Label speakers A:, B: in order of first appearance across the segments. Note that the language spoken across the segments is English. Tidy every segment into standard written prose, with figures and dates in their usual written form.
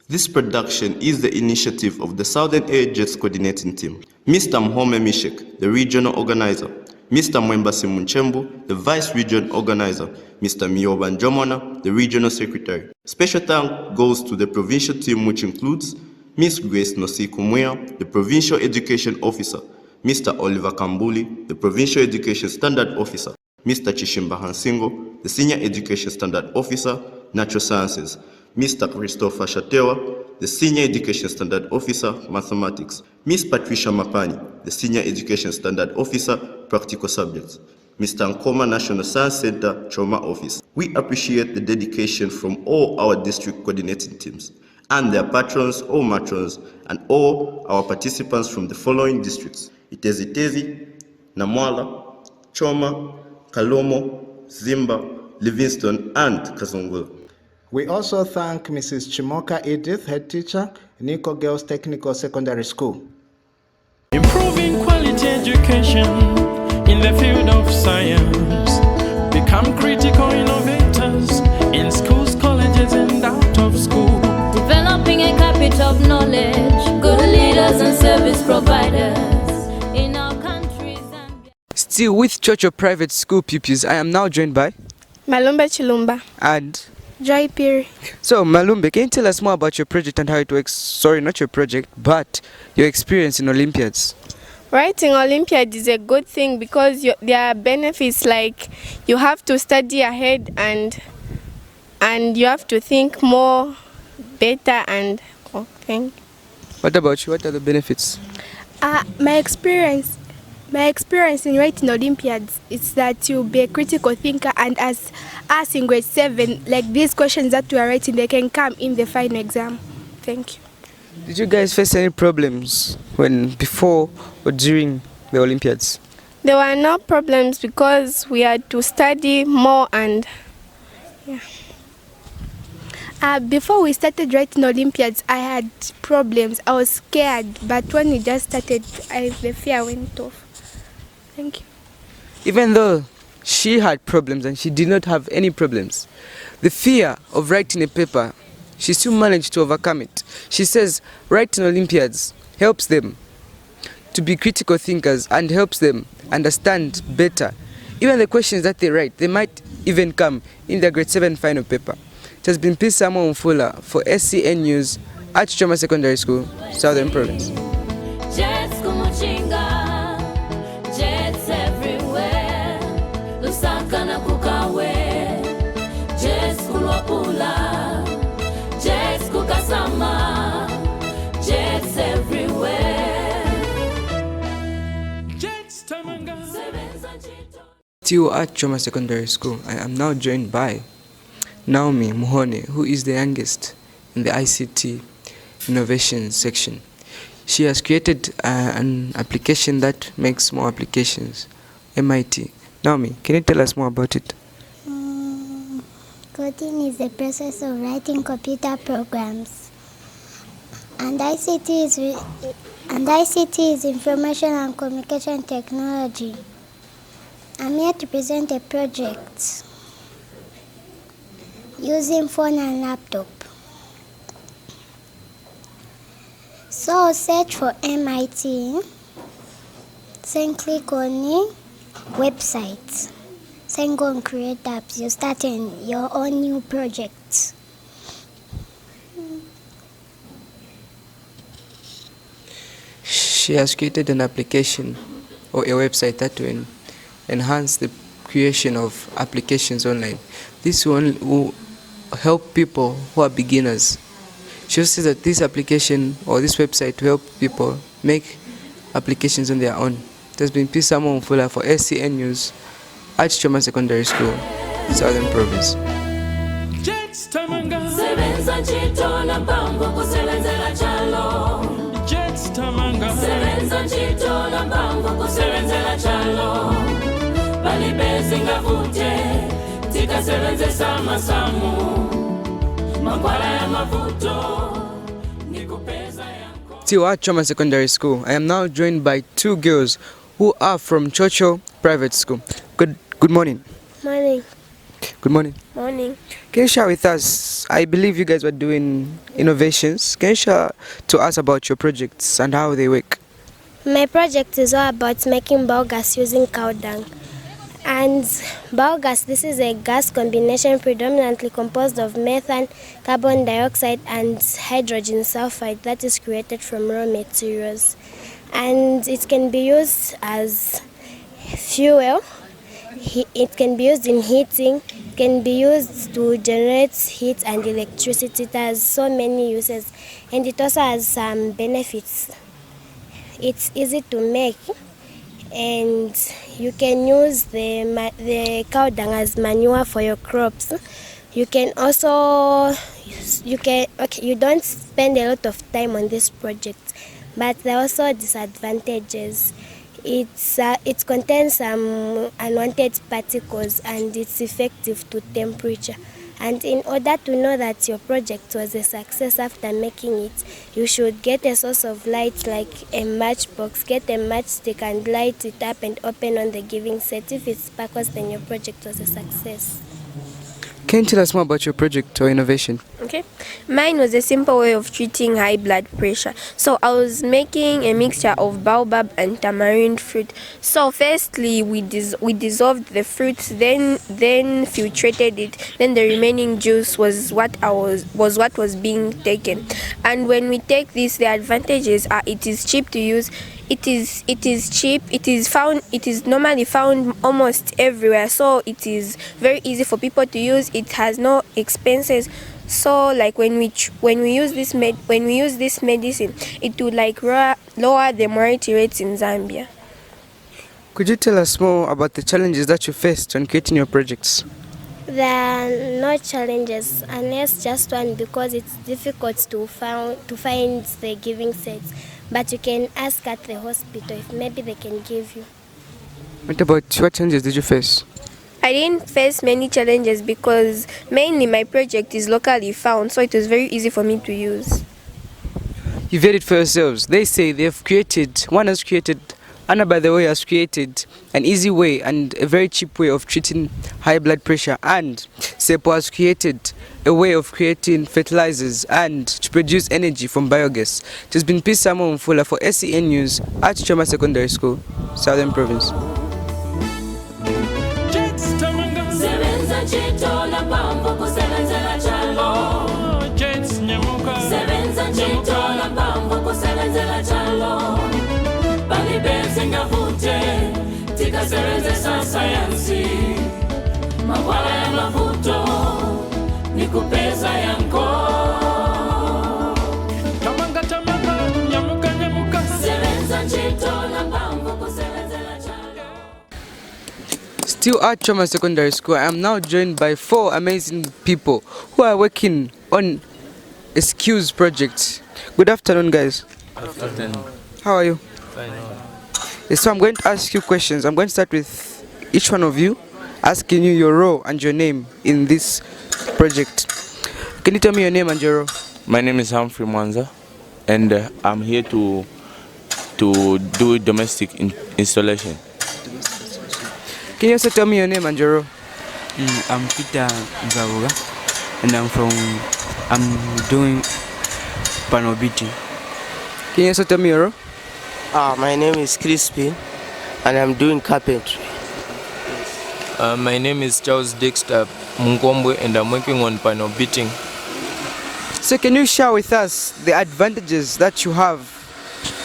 A: This production is the initiative of the Southern AHS Coordinating Team. Mr. Mhome Mishek, the Regional Organizer. Mr. Mwembasi Munchembu, the Vice Region Organizer. Mr. Mioban Jomona, the Regional Secretary. Special thanks goes to the provincial team, which includes Ms. Grace Nosi-Kumuya, the Provincial Education Officer. Mr. Oliver Kambuli, the Provincial Education Standard Officer. Mr. Chishimba Hansingo, the Senior Education Standard Officer, Natural Sciences. Mr. Christopher Shatewa, the Senior Education Standard Officer, Mathematics. Ms. Patricia Mapani, the Senior Education Standard Officer, Practical Subjects. Mr. Nkoma National Science Center, Choma Office. We appreciate the dedication from all our district coordinating teams and their patrons or matrons and all our participants from the following districts: Itezi, Namwala, Choma, Kalomo, Zimba, Livingston, and Kazungula.
B: We also thank Mrs. Chimoka Edith, head teacher, Nico Girls Technical Secondary School.
C: Improving quality education in the field of science. Become critical innovators in schools, colleges, and out of school.
D: Developing a capital of knowledge, good leaders and service providers in our countries.
E: Still with Chocho Private School pupils, I am now joined by
F: Malumbe Chilumba
E: and
F: Joy Piri.
E: So Malumbe, can you tell us more about your project and how it works? Sorry, not your project, but your experience in Olympiads.
F: Writing Olympiad is a good thing because there are benefits, like you have to study ahead and you have to think more better and think.
E: What about you? What are the benefits?
G: My experience in writing Olympiads is that you'll be a critical thinker, and as us in grade 7, like these questions that we are writing, they can come in the final exam. Thank you.
E: Did you guys face any problems before or during the Olympiads?
F: There were no problems because we had to study more and
G: before we started writing Olympiads, I had problems. I was scared, but when we just started, the fear went off. Thank you.
E: Even though she had problems and she did not have any problems, the fear of writing a paper, she still managed to overcome it. She says writing Olympiads helps them to be critical thinkers and helps them understand better. Even the questions that they write, they might even come in their grade 7 final paper. It has been Pisamo Mfula for SCN News at Choma Secondary School, Southern Province. Still at Choma Secondary School, I am now joined by Naomi Muhone, who is the youngest in the ICT innovation section. She has created an application that makes more applications, MIT. Naomi, can you tell us more about it?
H: Coding is the process of writing computer programs, and ICT is information and communication technology. I'm here to present a project using phone and laptop. So search for MIT, then click on the website. Then go and create apps. You start your own new project.
E: She has created an application or a website that will enhance the creation of applications online. This one will help people who are beginners. She also says that this application or this website will help people make applications on their own. It has been Pisamo Mfula for SCN News at Choma Secondary School, Southern Province. Still at Choma Secondary School, I am now joined by two girls who are from Chocho Private School. Good morning.
G: Morning.
E: Good morning.
F: Morning.
E: Can you share with us, I believe you guys were doing innovations. Can you share to us about your projects and how they work?
G: My project is all about making biogas using cow dung. And biogas, this is a gas combination predominantly composed of methane, carbon dioxide, and hydrogen sulfide that is created from raw materials. And it can be used as fuel. It can be used in heating, it can be used to generate heat and electricity. It has so many uses, and it also has some benefits. It's easy to make, and you can use the cow dung as manure for your crops. You can also you don't spend a lot of time on this project, but there are also disadvantages. It contains some unwanted particles and it's effective to temperature. And in order to know that your project was a success after making it, you should get a source of light like a matchbox, get a matchstick and light it up and open on the giving set. If it sparkles, then your project was a success.
E: Can you tell us more about your project or innovation?
F: Okay. Mine was a simple way of treating high blood pressure. So I was making a mixture of baobab and tamarind fruit. So firstly, we dissolved the fruit, then filtrated it. Then the remaining juice was what was being taken. And when we take this, the advantages are it is cheap to use. It is cheap. It is normally found almost everywhere. So it is very easy for people to use. It has no expenses. So like when we use this medicine, it will like lower the mortality rates in Zambia.
E: Could you tell us more about the challenges that you faced when creating your projects?
G: There are no challenges, unless just one, because it's difficult to find the giving sets. But you can ask at the hospital if maybe they can give you.
E: What challenges did you face?
F: I didn't face many challenges because mainly my project is locally found, so it was very easy for me to use.
E: You've heard it for yourselves. They say Anna, by the way, has created an easy way and a very cheap way of treating high blood pressure, and Sepo has created a way of creating fertilizers and to produce energy from biogas. It has been Peace Samo Mfula for SEN News at Choma Secondary School, Southern Province.
C: Tikasebenza sayansi mawala ya mavuto ni kupeza yanko tamanga nyamuka sebenza chito na pambo kusebenzela chalo.
E: Still at Choma Secondary School, I am now joined by 4 amazing people who are working on a skills project. Good afternoon, guys.
I: Good afternoon.
E: How are you?
I: Fine.
E: Yes, so I'm going to ask you questions. I'm going to start with each one of you, asking you your role and your name in this project. Can you tell me your name and your role?
I: My name is Humphrey Mwanza, and I'm here to do domestic installation.
E: Can you also tell me your name and your role?
J: I'm Peter Nzavuga, and I'm doing panel beating.
E: Can you also tell me your role?
K: My name is Crispin, and I'm doing carpentry.
L: My name is Charles Dexter Mungombwe, and I'm working on panel beating.
E: So can you share with us the advantages that you have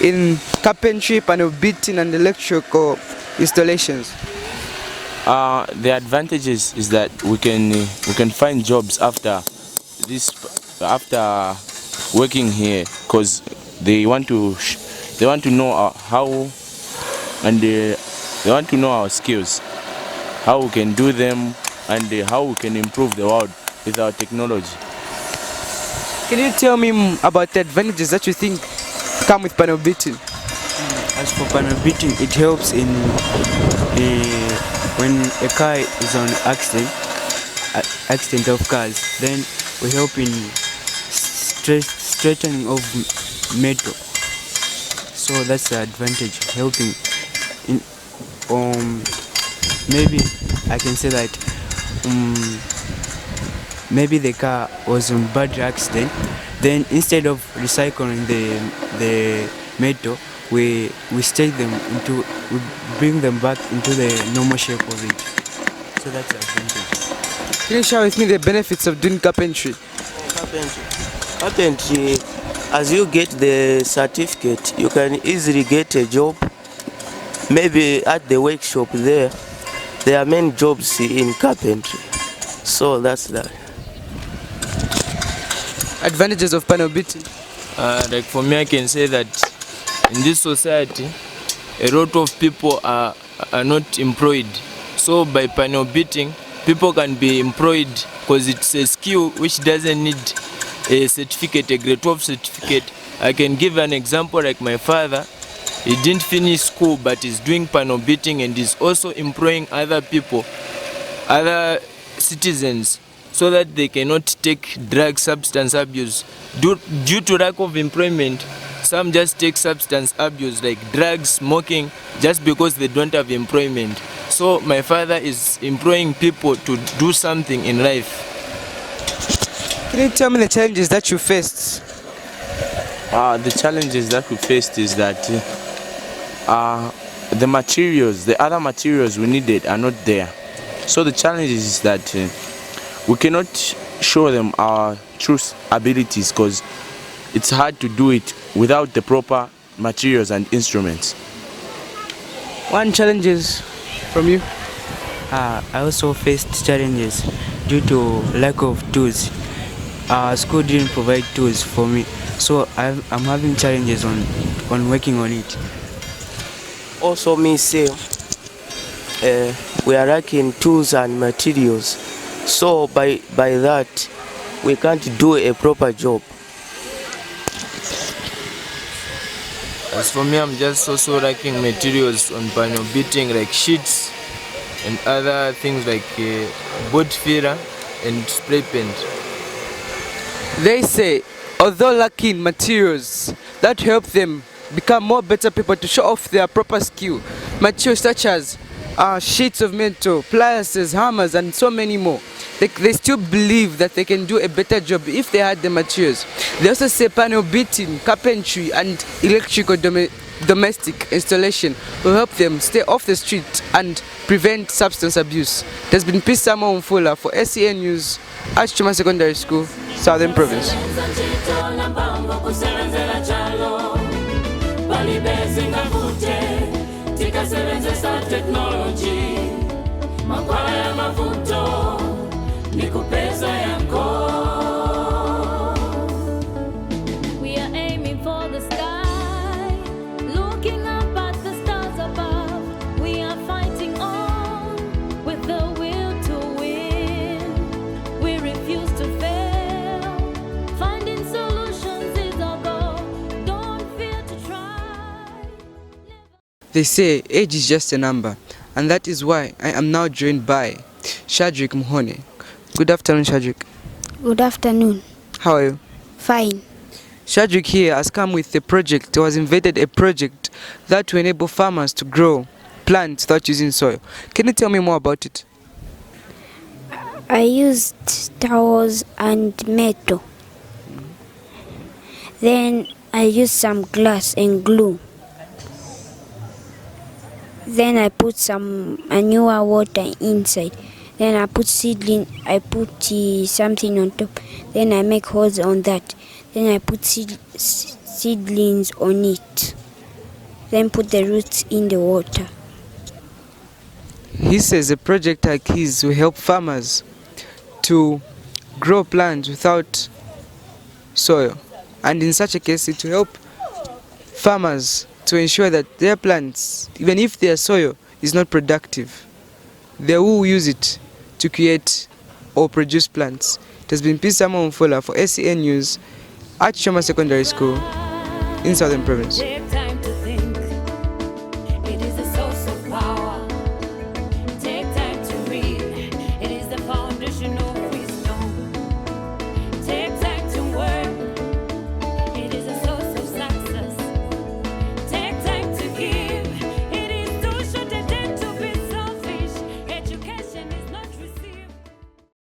E: in carpentry, panel beating, and electrical installations?
I: The advantages is that we can find jobs after working here, because they want to know how, and they want to know our skills, how we can do them, and how we can improve the world with our technology.
E: Can you tell me about the advantages that you think come with panel beating?
J: As for panel beating, it helps in when a car is on accident of cars, then we help in straightening of metal. So that's the advantage, helping in maybe I can say that maybe the car was in bad accident. Then instead of recycling the metal, we bring them back into the normal shape of it. So that's the advantage.
E: Can you share with me the benefits of doing carpentry?
K: Carpentry, as you get the certificate, you can easily get a job. Maybe at the workshop there are many jobs in carpentry. So that's that.
E: Advantages of panel beating?
L: Like for me, I can say that in this society, a lot of people are not employed. So by panel beating, people can be employed because it's a skill which doesn't need a certificate, a grade 12 certificate. I can give an example like my father. He didn't finish school, but he's doing panel beating and is also employing other people, other citizens, so that they cannot take drug substance abuse. Due to lack of employment, some just take substance abuse like drugs, smoking, just because they don't have employment. So my father is employing people to do something in life.
E: Can you tell me the challenges that you faced?
I: The challenges that we faced is that the other materials we needed are not there. So the challenge is that we cannot show them our true abilities because it's hard to do it without the proper materials and instruments.
E: One challenges from you?
J: I also faced challenges due to lack of tools. School didn't provide tools for me, so I'm having challenges on working on it.
K: Also me say, we are lacking tools and materials. So by that, we can't do a proper job.
L: As for me, I'm just also lacking materials on panel beating like sheets and other things like board filler and spray paint.
E: They say, although lacking materials that help them become more better people to show off their proper skill, materials such as sheets of metal, pliers, hammers, and so many more, they still believe that they can do a better job if they had the materials. They also say panel beating, carpentry, and electrical domestic installation will help them stay off the street and prevent substance abuse. There's been Peace Samuel Mfula for SEN News at Choma Secondary School, Southern Province.
D: We are aiming for the sky, looking up at the stars above. We are fighting on with the will to win. We refuse to fail. Finding solutions is our goal. Don't fear to try.
E: They say age is just a number, and that is why I am now joined by Shadrick Muhone. Good afternoon, Shadrick.
G: Good afternoon.
E: How are you?
G: Fine.
E: Shadrick here has come with a project, or has invented a project that will enable farmers to grow plants without using soil. Can you tell me more about it?
G: I used towels and metal. Then I used some glass and glue. Then I put some manure water inside. Then I put seedling, I put something on top. Then I make holes on that. Then I put seedlings on it. Then put the roots in the water.
E: He says a project like his will help farmers to grow plants without soil. And in such a case, it will help farmers to ensure that their plants, even if their soil is not productive, they will use it to create or produce plants. It has been Peace Samuel Mfula for SEN News at Choma Secondary School in Southern Province.